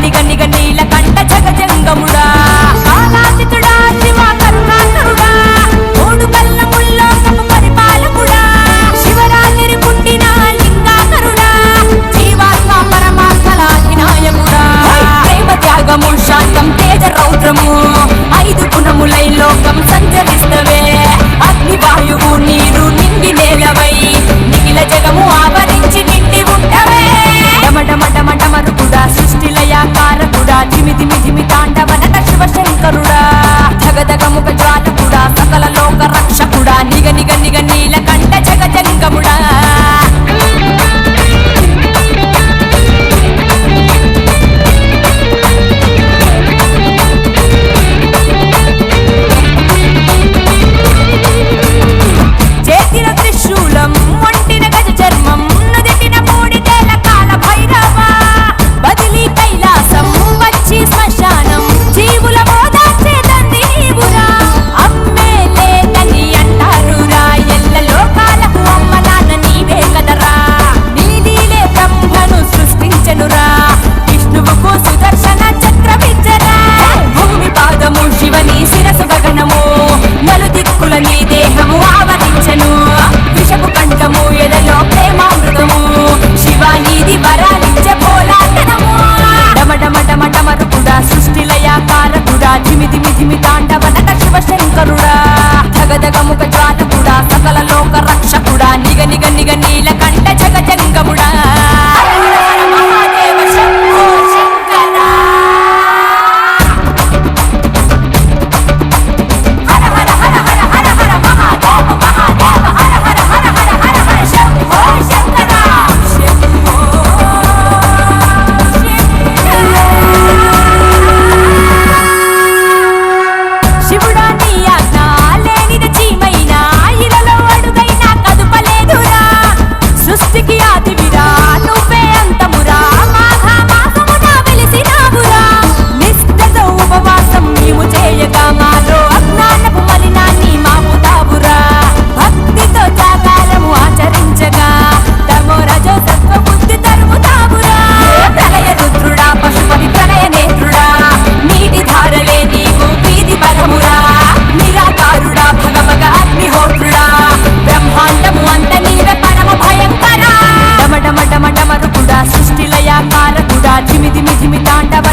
నిగ నిగ నీలకంఠ జగజంగముడా కాలాతీతుడా శివ కరుణాకరుడా మూడు కళ్ళముల్లో పరిపాలకుడా శివరాత్రి పుట్టిన లింగాకరుడా జీవాత్మ పరమాత్మలాధినాయకుడా ప్రేమ త్యాగము శాంతం తేజ రౌద్రము ఐదు గుణములై లోకం సంచరిస్తవే అగ్ని వాయువు నీరు నిండి నేలవై నిఖిల జగము ఆవరించి నిండి ఉంటవే డమడమడమడమరుకుడా సృష్టిలయాకారకుడా ధిమి తాండవ నట శివశంకరుడా జగదగముఖ జ్వాలకుడా సకల లోక రక్షకుడా నిగ నిగ నిగ నీలకంఠ జగజంగముడా చేతిన త్రిశూలం ఒంటిన గజ చర్మం నుదిటిన మూడిదేల కాల భైరవ బదిలీ కైలాసం వచ్చి శ్మశానం జీవుల మోదాచేదంది నీవురా అమ్మే లేదని అంటారురా ఎల్ల లోకాలకు అమ్మ నాన్న నీవే కదరా నీలీలే బ్రహ్మను సృష్టించెనురా విష్ణువుకు సుదర్శన చక్రమిచ్చరా భూమి పాదము శివని శిరసు గగనము నలు దిక్కుల నీ దేహము ఆవరించెను విషపు కంఠము ఎదలో ప్రేమామృతము శివానీది వరాలించే పోలాటనము డమడమడమడమరుకుడా సృష్టిలయాకారకుడా ధిమి తాండవ నట శివశంకరుడా జగదగముఖ జ్వాలకుడా సకల లోక రక్షకుడా నిగ నిగ నిగ నీలకంఠ జగజంగముడా మహాదేవ శంభో శంకరా హర హర హర హర హర హర మహాదేవ మహాదేవ హర హర హర హర హర హర శంభో శంకరా శంభో శివుడా నీ ఆజ్ఞ లేనిది చీమైనా ఇలలో అడుగైనా కదుపలేదురా సృష్టికి ఆదివిరా నువ్వే అంతమురా మాఘ మాసమున వెలిసినావురా నిష్ఠతో ఉపవాసం నీవు చేయగా మాలో అజ్ఞానపు మలినాన్ని మాపుతావురా భక్తితో జాగారము ఆచరించగా తమో రజో సత్వ బుద్ధి తరుముతావురా ప్రళయ రుద్రుడా పశుపతి ప్రళయ నేత్రుడా నీటి ధారలే నీవు వీధి బలమురా నిరాకారుడా భగభగ అగ్నిహోత్రుడా బ్రహ్మాండము అంత నీవే పరమ భయంకరా డమడమడమడమరుకుడా సృష్టిలయాకారకుడా ధిమి తాండవ